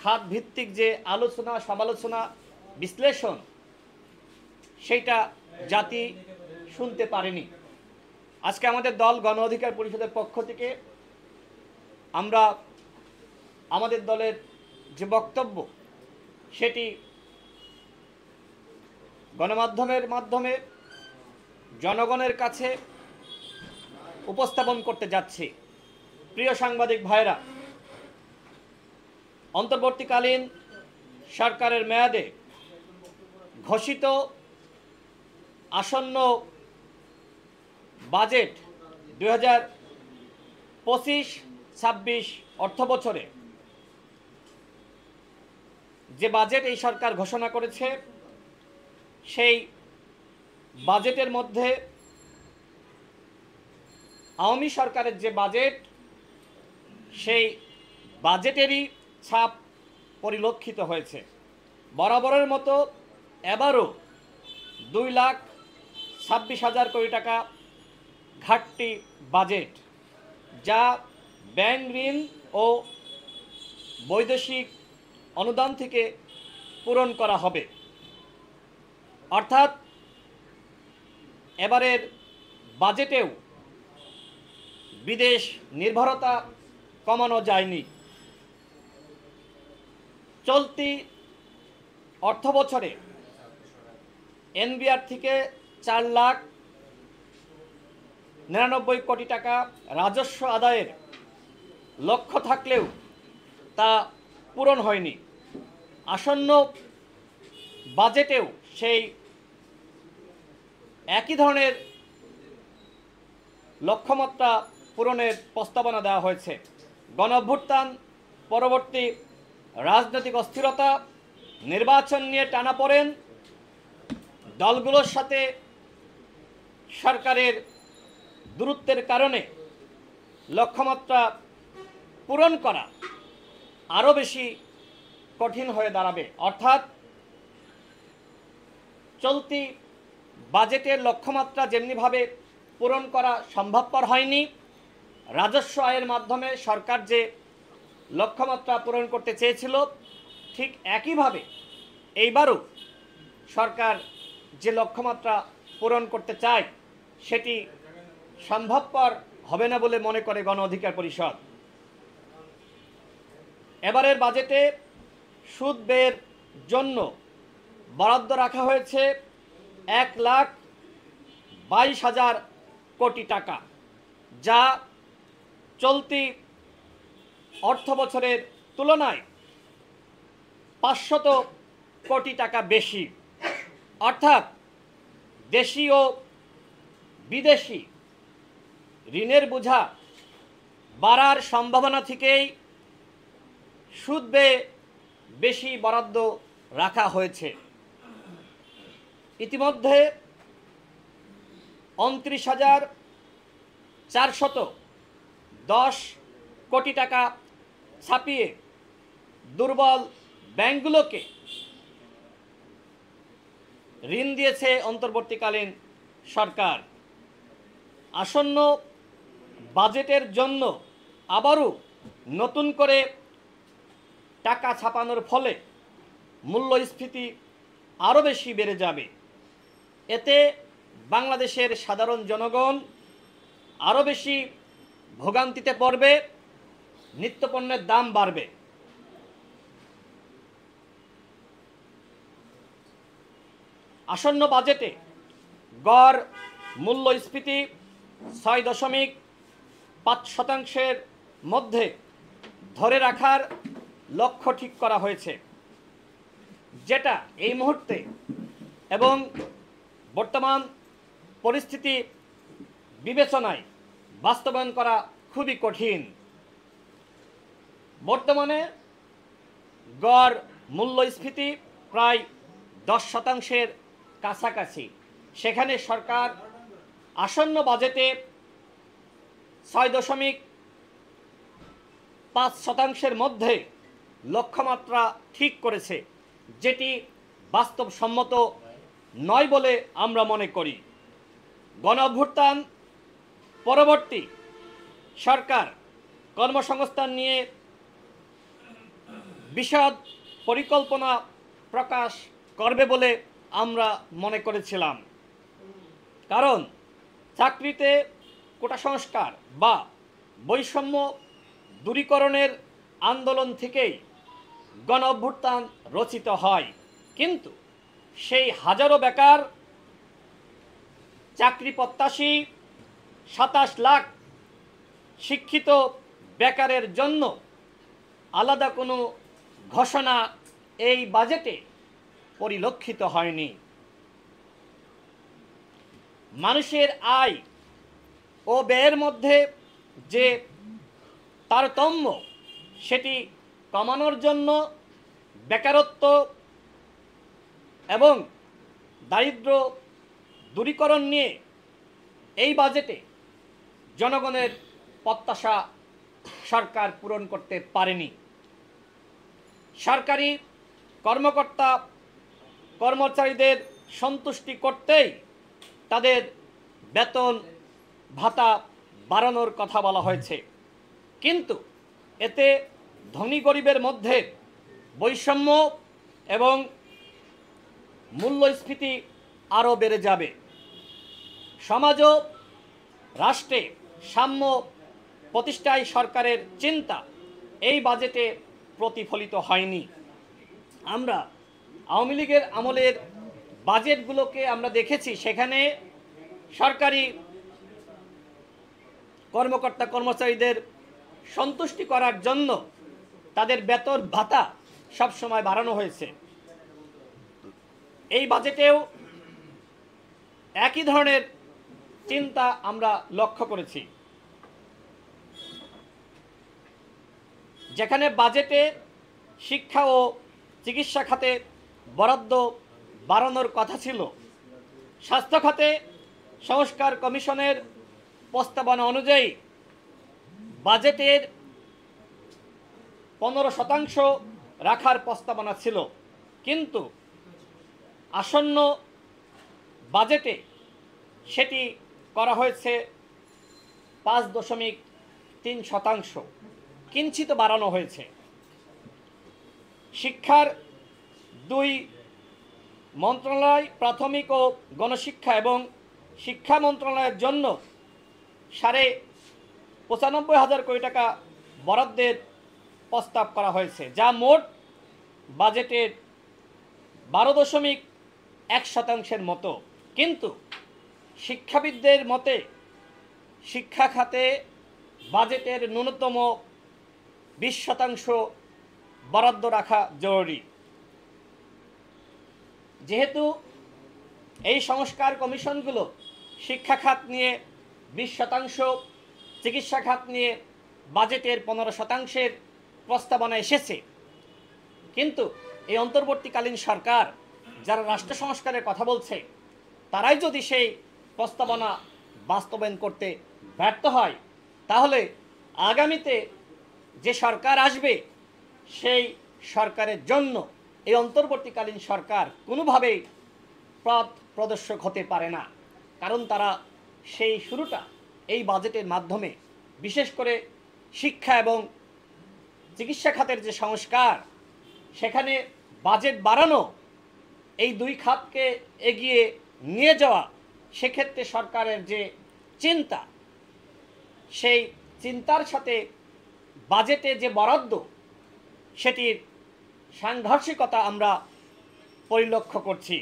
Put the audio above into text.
খাত ভিত্তিক যে আলোচনা সমালোচনা বিশ্লেষণ সেইটা জাতি শুনতে পারেনি। আজকে আমাদের দল গণ অধিকার পরিষদের পক্ষ থেকে আমরা আমাদের দলের যে বক্তব্য সেটি গণমাধ্যমের মাধ্যমে জনগণের কাছে উপস্থাপন করতে যাচ্ছি। প্রিয় সাংবাদিক ভাইরা, অন্তর্বর্তীকালীন সরকারের মেয়াদে ঘোষিত আসন্ন বাজেট 2025-26 অর্থবছরে যে বাজেট এই সরকার ঘোষণা করেছে, সেই বাজেটের মধ্যে আওয়ামী সরকারের যে বাজেট, সেই বাজেটেরই ছাপ পরিলক্ষিত হয়েছে। বরাবরের মতো এবারও 2,26,000 কোটি টাকা ঘাটতি বাজেট, যা ব্যাংক ঋণ ও বৈদেশিক অনুদান থেকে পূরণ করা হবে। অর্থাৎ এবারের বাজেটেও বিদেশ নির্ভরতা কমানো যায়নি। চলতি অর্থবছরে এনবিআর থেকে 4,99,00,000 কোটি টাকা রাজস্ব আদায়ের লক্ষ্য থাকলেও তা পূরণ হয়নি। আসন্ন বাজেটেও সেই একই ধরনের লক্ষ্যমাত্রা পূরণের প্রস্তাবনা দেওয়া হয়েছে। গণঅভ্যুত্থান পরবর্তী রাজনৈতিক অস্থিরতা, নির্বাচন নিয়ে টানাপোড়েন, দলগুলোর সাথে সরকারের দূরত্বের কারণে লক্ষ্যমাত্রা পূরণ করা আরও বেশি কঠিন হয়ে দাঁড়াবে। অর্থাৎ চলতি বাজেটের লক্ষ্যমাত্রা যেমনিভাবে পূরণ করা সম্ভবপর হয়নি, রাজস্ব আয়ের মাধ্যমে সরকার যে লক্ষ্যমাত্রা পূরণ করতে চেয়েছিল, ঠিক একইভাবে এইবারও সরকার যে লক্ষ্যমাত্রা পূরণ করতে চায় সেটি সম্ভবপর হবে না বলে মনে করে গণ অধিকার পরিষদ। এবারের বাজেটে সুদ ব্যয়ের জন্য বরাদ্দ রাখা হয়েছে 1,22,000 কোটি টাকা, যা চলতি অর্থ বছরের তুলনায় 500 কোটি টাকা বেশি। অর্থাৎ দেশি ও বিদেশি ঋণের বোঝা বাড়ার সম্ভাবনা থেকেই সুদ ব্যয়ে বেশি বরাদ্দ রাখা হয়েছে। ইতিমধ্যে 29,410 কোটি টাকা ছাপিয়ে দুর্বল ব্যাংকগুলোকে ঋণ দিয়েছে অন্তর্বর্তীকালীন সরকার। আসন্ন বাজেটের জন্য আবারও নতুন করে টাকা ছাপানোর ফলে মূল্যস্ফীতি আরও বেশি বেড়ে যাবে। এতে বাংলাদেশের সাধারণ জনগণ আরও বেশি ভোগান্তিতে পড়বে, নিত্যপণ্যের দাম বাড়বে। আসন্ন বাজেটে গড় মূল্যস্ফীতি 6.5% মধ্যে ধরে রাখার লক্ষ্য ঠিক করা হয়েছে, যেটা এই মুহূর্তে এবং বর্তমান পরিস্থিতি বিবেচনায় বাস্তবায়ন করা খুবই কঠিন। বর্তমানে গড় মূল্যস্ফীতি প্রায় 10% কাছাকাছি। সেখানে সরকার আসন্ন বাজেটে 6.5% মধ্যে লক্ষ্যমাত্রা ঠিক করেছে, যেটি বাস্তবসম্মত নয় বলে আমরা মনে করি। গণঅভ্যুত্থান পরবর্তী সরকার কর্মসংস্থান নিয়ে বিশদ পরিকল্পনা প্রকাশ করবে বলে আমরা মনে করেছিলাম। কারণ চাকরিতে কোটা সংস্কার বা বৈষম্য দূরীকরণের আন্দোলন থেকেই গণ অভ্যুত্থান রচিত হয়, কিন্তু সেই হাজারো বেকার চাকরি প্রত্যাশী ২৭ লাখ শিক্ষিত বেকারের জন্য আলাদা কোনো ঘোষণা এই বাজেটে পরিলক্ষিত হয়নি। মানুষের আয় ও ব্যয়ের মধ্যে যে তারতম্য সেটি কমানোর জন্য বেকারত্ব এবং দারিদ্র্য দূরীকরণ নিয়ে এই বাজেটে জনগণের প্রত্যাশা সরকার পূরণ করতে পারেনি। সরকারি কর্মকর্তা কর্মচারীদের সন্তুষ্টি করতেই তাদের বেতন ভাতা বাড়ানোর কথা বলা হয়েছে, কিন্তু এতে ধনী গরিবের মধ্যে বৈষম্য এবং মূল্যস্ফীতি আরও বেড়ে যাবে। সমাজ ও রাষ্ট্রে সাম্য প্রতিষ্ঠায় সরকারের চিন্তা এই বাজেটে প্রতিফলিত হয়নি। আমরা আওয়ামী লীগের আমলের বাজেটগুলোকে আমরা দেখেছি, সেখানে সরকারি কর্মকর্তা কর্মচারীদের সন্তুষ্টি করার জন্য তাদের বেতন ভাতা সবসময় বাড়ানো হয়েছে। এই বাজেটেও একই ধরনের চিন্তা আমরা লক্ষ্য করেছি, যেখানে বাজেটে শিক্ষা ও চিকিৎসা খাতে বরাদ্দ বাড়ানোর কথা ছিল, স্বাস্থ্য খাতে সংস্কার কমিশনের প্রস্তাবনা অনুযায়ী বাজেটের 15% রাখার প্রস্তাবনা ছিল, কিন্তু আসন্ন বাজেটে সেটি করা হয়েছে 5.3%, কিঞ্চিত বাড়ানো হয়েছে। শিক্ষার 2 মন্ত্রণালয়, প্রাথমিক ও গণশিক্ষা এবং শিক্ষা মন্ত্রণালয়ের জন্য 95,500 কোটি টাকা বরাদ্দের প্রস্তাব করা হয়েছে, যা মোট বাজেটের 12.1% মতো। কিন্তু শিক্ষাবিদদের মতে শিক্ষা খাতে বাজেটের ন্যূনতম 20% বরাদ্দ রাখা জরুরি। যেহেতু এই সংস্কার কমিশনগুলো শিক্ষা খাত নিয়ে 20%, চিকিৎসা খাত নিয়ে বাজেটের 15%-এর প্রস্তাবনা এসেছে, কিন্তু এই অন্তর্বর্তীকালীন সরকার যারা রাষ্ট্র সংস্কারের কথা বলছে, তারাই যদি সেই প্রস্তাবনা বাস্তবায়ন করতে ব্যর্থ হয়, তাহলে আগামীতে যে সরকার আসবে সেই সরকারের জন্য এই অন্তর্বর্তীকালীন সরকার কোনোভাবেই পথ প্রদর্শক হতে পারে না। কারণ তারা সেই শুরুটা এই বাজেটের মাধ্যমে, বিশেষ করে শিক্ষা এবং চিকিৎসা খাতের যে সংস্কার, সেখানে বাজেট বাড়ানো, এই 2 খাতকে এগিয়ে নিয়ে যাওয়া, সেক্ষেত্রে সরকারের যে চিন্তা, সেই চিন্তার সাথে বাজেটে যে বরাদ্দ, সেটির সাংঘর্ষিকতা আমরা পরিলক্ষ্য করছি।